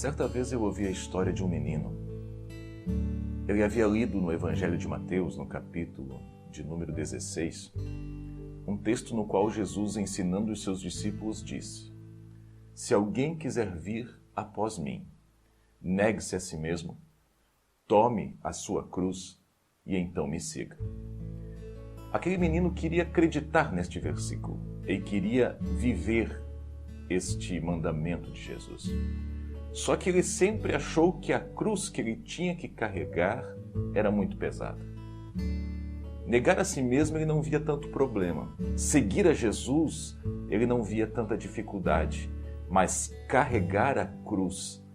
Certa vez eu ouvi a história de um menino. Ele havia lido no Evangelho de Mateus, no capítulo de número 16, um texto no qual Jesus, ensinando os seus discípulos, disse: "Se alguém quiser vir após mim, negue-se a si mesmo, tome a sua cruz e então me siga." Aquele menino queria acreditar neste versículo e queria viver este mandamento de Jesus. Só que ele sempre achou que a cruz que ele tinha que carregar era muito pesada. Negar a si mesmo ele não via tanto problema. Seguir a Jesus ele não via tanta dificuldade. Mas carregar a cruz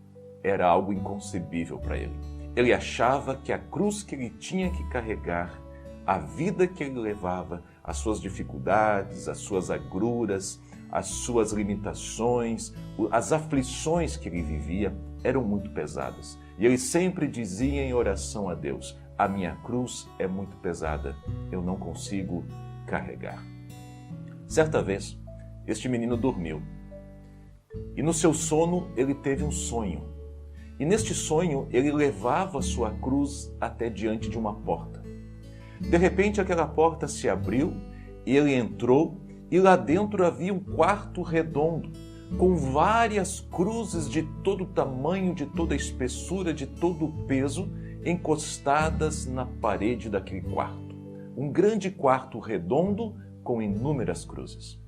era algo inconcebível para ele. Ele achava que a cruz que ele tinha que carregar, a vida que ele levava, as suas dificuldades, as suas agruras, as suas limitações, as aflições que ele vivia eram muito pesadas. E ele sempre dizia em oração a Deus: "A minha cruz é muito pesada, eu não consigo carregar." Certa vez, este menino dormiu. E no seu sono ele teve um sonho. E neste sonho ele levava sua cruz até diante de uma porta. De repente aquela porta se abriu e ele entrou. E lá dentro havia um quarto redondo, com várias cruzes de todo tamanho, de toda espessura, de todo peso, encostadas na parede daquele quarto. Um grande quarto redondo com inúmeras cruzes.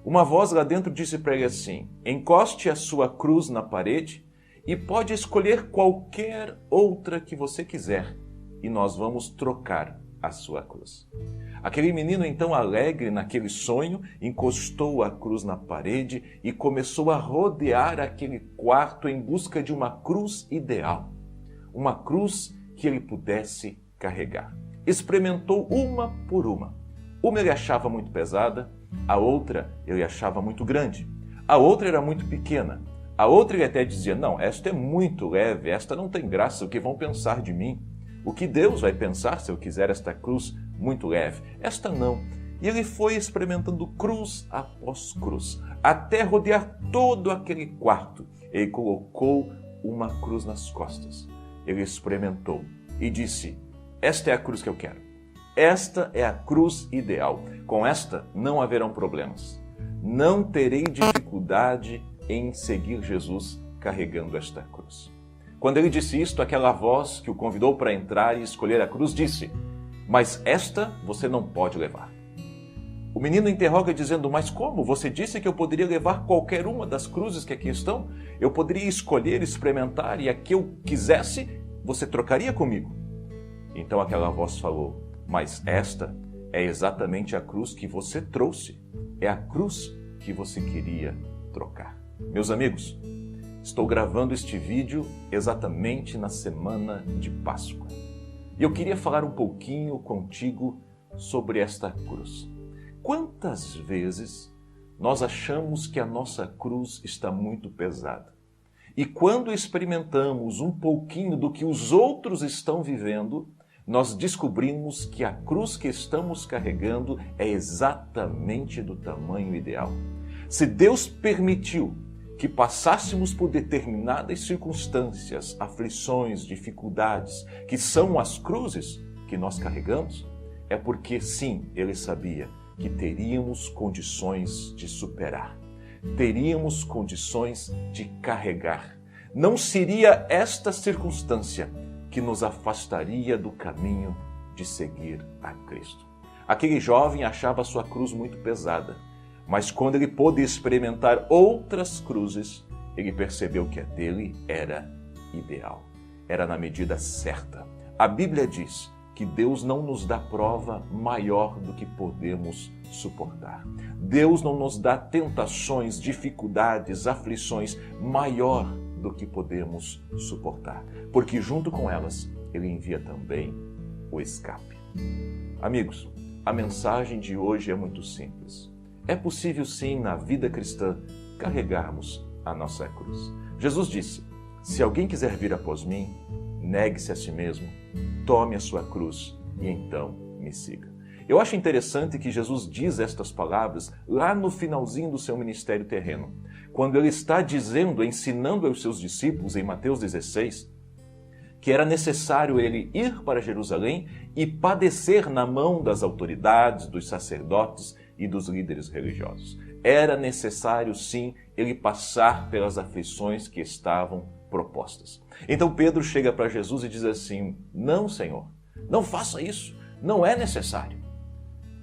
Uma voz lá dentro disse para ele assim: "Encoste a sua cruz na parede e pode escolher qualquer outra que você quiser, e nós vamos trocar a sua cruz." Aquele menino, então, alegre naquele sonho, encostou a cruz na parede e começou a rodear aquele quarto em busca de uma cruz ideal, uma cruz que ele pudesse carregar. Experimentou uma por uma. Uma ele achava muito pesada, a outra ele achava muito grande, a outra era muito pequena, a outra ele até dizia: "Não, esta é muito leve, esta não tem graça, o que vão pensar de mim? O que Deus vai pensar se eu quiser esta cruz muito leve? Esta não." E ele foi experimentando cruz após cruz, até rodear todo aquele quarto. Ele colocou uma cruz nas costas. Ele experimentou e disse: "Esta é a cruz que eu quero. Esta é a cruz ideal. Com esta não haverão problemas. Não terei dificuldade em seguir Jesus carregando esta cruz." Quando ele disse isto, aquela voz que o convidou para entrar e escolher a cruz disse: "Mas esta você não pode levar." O menino interroga dizendo: "Mas como? Você disse que eu poderia levar qualquer uma das cruzes que aqui estão? Eu poderia escolher, experimentar, e a que eu quisesse, você trocaria comigo?" Então aquela voz falou: "Mas esta é exatamente a cruz que você trouxe. É a cruz que você queria trocar." Meus amigos, estou gravando este vídeo exatamente na semana de Páscoa. E eu queria falar um pouquinho contigo sobre esta cruz. Quantas vezes nós achamos que a nossa cruz está muito pesada? E quando experimentamos um pouquinho do que os outros estão vivendo, nós descobrimos que a cruz que estamos carregando é exatamente do tamanho ideal. Se Deus permitiu que passássemos por determinadas circunstâncias, aflições, dificuldades, que são as cruzes que nós carregamos, é porque sim, Ele sabia que teríamos condições de superar, teríamos condições de carregar. Não seria esta circunstância que nos afastaria do caminho de seguir a Cristo. Aquele jovem achava a sua cruz muito pesada, mas quando ele pôde experimentar outras cruzes, ele percebeu que a dele era ideal, era na medida certa. A Bíblia diz que Deus não nos dá prova maior do que podemos suportar. Deus não nos dá tentações, dificuldades, aflições maior do que podemos suportar, porque junto com elas, Ele envia também o escape. Amigos, a mensagem de hoje é muito simples. É possível sim, na vida cristã, carregarmos a nossa cruz. Jesus disse: "Se alguém quiser vir após mim, negue-se a si mesmo, tome a sua cruz e então me siga." Eu acho interessante que Jesus diz estas palavras lá no finalzinho do seu ministério terreno, quando ele está dizendo, ensinando aos seus discípulos em Mateus 16, que era necessário ele ir para Jerusalém e padecer na mão das autoridades, dos sacerdotes e dos líderes religiosos. Era necessário, sim, ele passar pelas aflições que estavam propostas. Então Pedro chega para Jesus e diz assim: não, Senhor, não faça isso, não é necessário.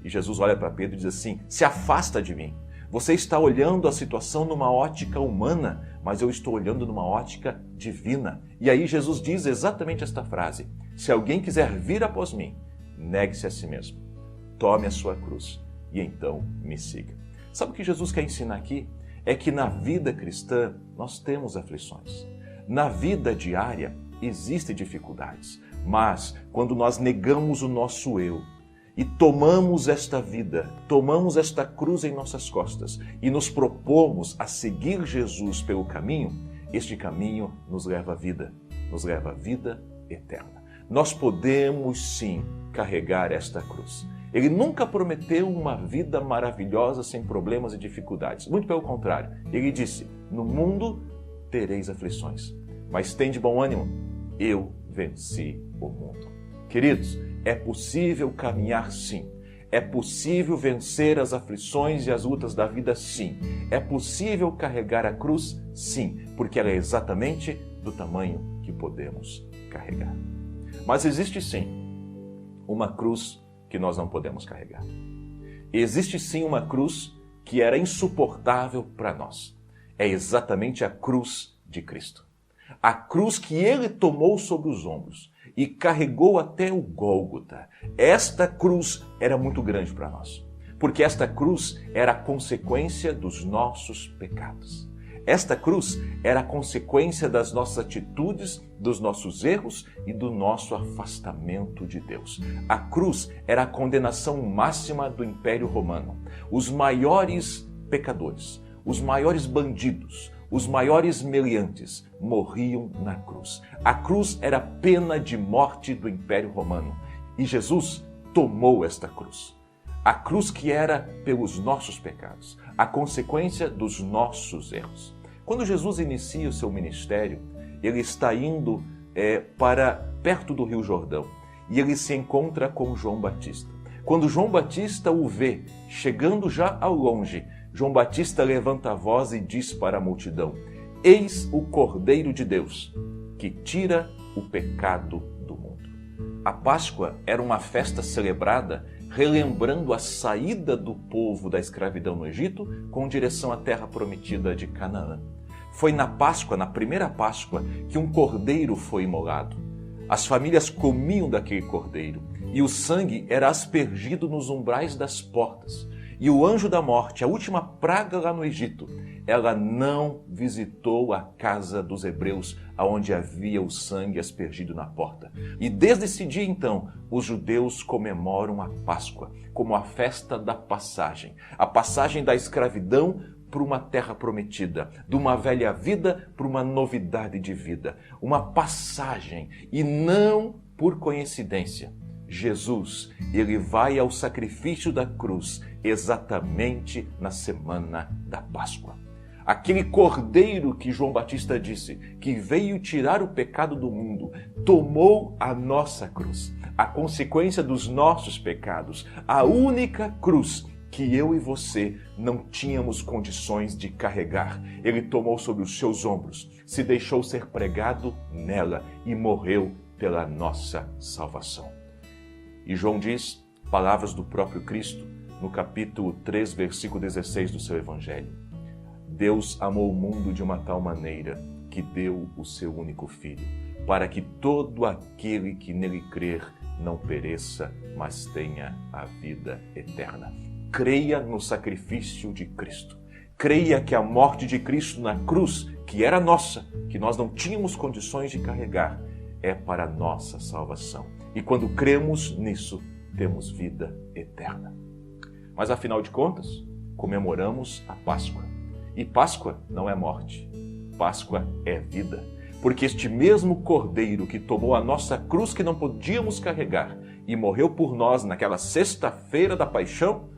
E Jesus olha para Pedro e diz assim: se afasta de mim. Você está olhando a situação numa ótica humana, mas eu estou olhando numa ótica divina. E aí Jesus diz exatamente esta frase: se alguém quiser vir após mim, negue-se a si mesmo, tome a sua cruz e então me siga. Sabe o que Jesus quer ensinar aqui? É que na vida cristã nós temos aflições. Na vida diária existem dificuldades, mas quando nós negamos o nosso eu e tomamos esta vida, tomamos esta cruz em nossas costas e nos propomos a seguir Jesus pelo caminho, este caminho nos leva à vida eterna. Nós podemos sim carregar esta cruz. Ele nunca prometeu uma vida maravilhosa sem problemas e dificuldades. Muito pelo contrário, ele disse: no mundo tereis aflições, mas tende bom ânimo, eu venci o mundo. Queridos, é possível caminhar sim. É possível vencer as aflições e as lutas da vida sim. É possível carregar a cruz sim, porque ela é exatamente do tamanho que podemos carregar. Mas existe sim uma cruz que nós não podemos carregar. Existe sim uma cruz que era insuportável para nós. É exatamente a cruz de Cristo. A cruz que ele tomou sobre os ombros e carregou até o Gólgota. Esta cruz era muito grande para nós, porque esta cruz era a consequência dos nossos pecados. Esta cruz era a consequência das nossas atitudes, dos nossos erros e do nosso afastamento de Deus. A cruz era a condenação máxima do Império Romano. Os maiores pecadores, os maiores bandidos, os maiores meliantes morriam na cruz. A cruz era a pena de morte do Império Romano. E Jesus tomou esta cruz. A cruz que era pelos nossos pecados, a consequência dos nossos erros. Quando Jesus inicia o seu ministério, ele está indo para perto do Rio Jordão e ele se encontra com João Batista. Quando João Batista o vê, chegando já ao longe, João Batista levanta a voz e diz para a multidão: eis o Cordeiro de Deus, que tira o pecado do mundo. A Páscoa era uma festa celebrada relembrando a saída do povo da escravidão no Egito com direção à terra prometida de Canaã. Foi na Páscoa, na primeira Páscoa, que um cordeiro foi imolado. As famílias comiam daquele cordeiro e o sangue era aspergido nos umbrais das portas. E o anjo da morte, a última praga lá no Egito, ela não visitou a casa dos hebreus, onde havia o sangue aspergido na porta. E desde esse dia, então, os judeus comemoram a Páscoa como a festa da passagem. A passagem da escravidão para uma terra prometida, de uma velha vida para uma novidade de vida. Uma passagem, e não por coincidência. Jesus, ele vai ao sacrifício da cruz exatamente na semana da Páscoa. Aquele cordeiro que João Batista disse, que veio tirar o pecado do mundo, tomou a nossa cruz, a consequência dos nossos pecados, a única cruz que eu e você não tínhamos condições de carregar. Ele tomou sobre os seus ombros, se deixou ser pregado nela e morreu pela nossa salvação. E João diz, palavras do próprio Cristo, no capítulo 3, versículo 16 do seu Evangelho: Deus amou o mundo de uma tal maneira que deu o seu único Filho, para que todo aquele que nele crer não pereça, mas tenha a vida eterna. Creia no sacrifício de Cristo. Creia que a morte de Cristo na cruz, que era nossa, que nós não tínhamos condições de carregar, é para a nossa salvação. E quando cremos nisso, temos vida eterna. Mas afinal de contas, comemoramos a Páscoa. E Páscoa não é morte, Páscoa é vida. Porque este mesmo Cordeiro que tomou a nossa cruz que não podíamos carregar e morreu por nós naquela sexta-feira da paixão,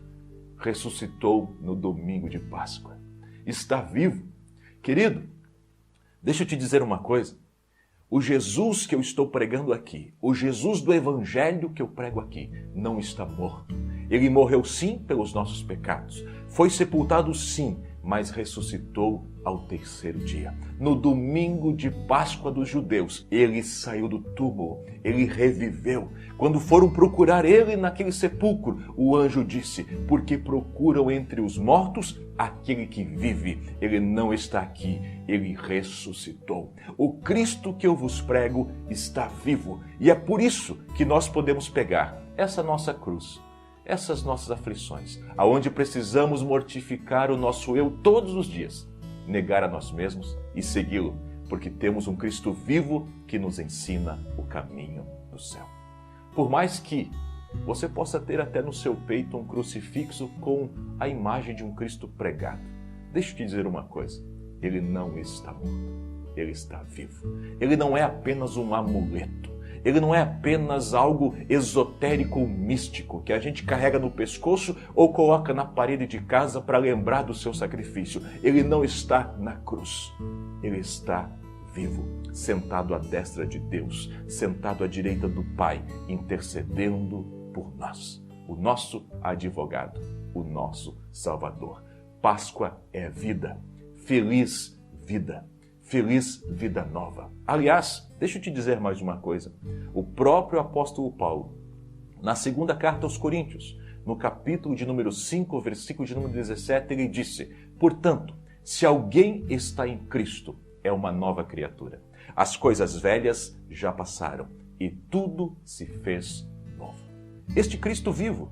ressuscitou no domingo de Páscoa. Está vivo Querido, deixa eu te dizer uma coisa. O Jesus que eu estou pregando aqui, o Jesus do Evangelho que eu prego aqui, não está morto. Ele morreu sim pelos nossos pecados. Foi sepultado sim, mas ressuscitou ao terceiro dia. No domingo de Páscoa dos judeus, ele saiu do túmulo, ele reviveu. Quando foram procurar ele naquele sepulcro, o anjo disse: porque procuram entre os mortos aquele que vive. Ele não está aqui, ele ressuscitou. O Cristo que eu vos prego está vivo. E é por isso que nós podemos pegar essa nossa cruz, essas nossas aflições, aonde precisamos mortificar o nosso eu todos os dias, negar a nós mesmos e segui-lo, porque temos um Cristo vivo que nos ensina o caminho do céu. Por mais que você possa ter até no seu peito um crucifixo com a imagem de um Cristo pregado, deixa eu te dizer uma coisa, ele não está morto, ele está vivo. Ele não é apenas um amuleto. Ele não é apenas algo esotérico ou místico que a gente carrega no pescoço ou coloca na parede de casa para lembrar do seu sacrifício. Ele não está na cruz. Ele está vivo, sentado à destra de Deus, sentado à direita do Pai, intercedendo por nós. O nosso advogado, o nosso Salvador. Páscoa é vida. Feliz vida. Feliz vida nova. Aliás, deixa eu te dizer mais uma coisa. O próprio apóstolo Paulo, na segunda carta aos Coríntios, no capítulo de número 5, versículo de número 17, ele disse: portanto, se alguém está em Cristo, é uma nova criatura. As coisas velhas já passaram e tudo se fez novo. Este Cristo vivo,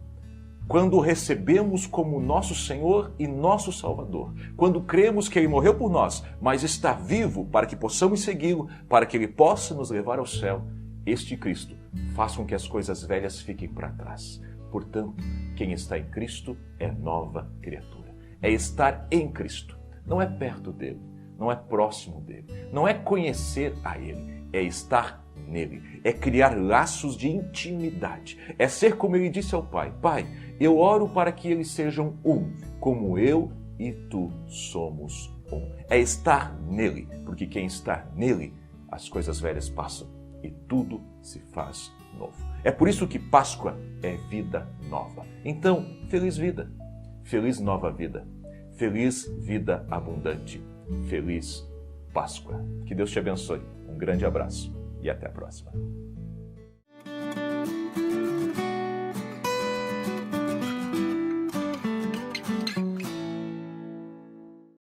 quando o recebemos como nosso Senhor e nosso Salvador, quando cremos que Ele morreu por nós, mas está vivo para que possamos segui-lo, para que Ele possa nos levar ao céu, este Cristo faz com que as coisas velhas fiquem para trás. Portanto, quem está em Cristo é nova criatura. É estar em Cristo, não é perto dele, não é próximo dele, não é conhecer a Ele, é estar nele, é criar laços de intimidade, é ser como ele disse ao Pai: Pai, eu oro para que eles sejam um, como eu e tu somos um. É estar nele, porque quem está nele, as coisas velhas passam e tudo se faz novo. É por isso que Páscoa é vida nova. Então, feliz vida, feliz nova vida, feliz vida abundante, feliz Páscoa. Que Deus te abençoe. Um grande abraço e até a próxima.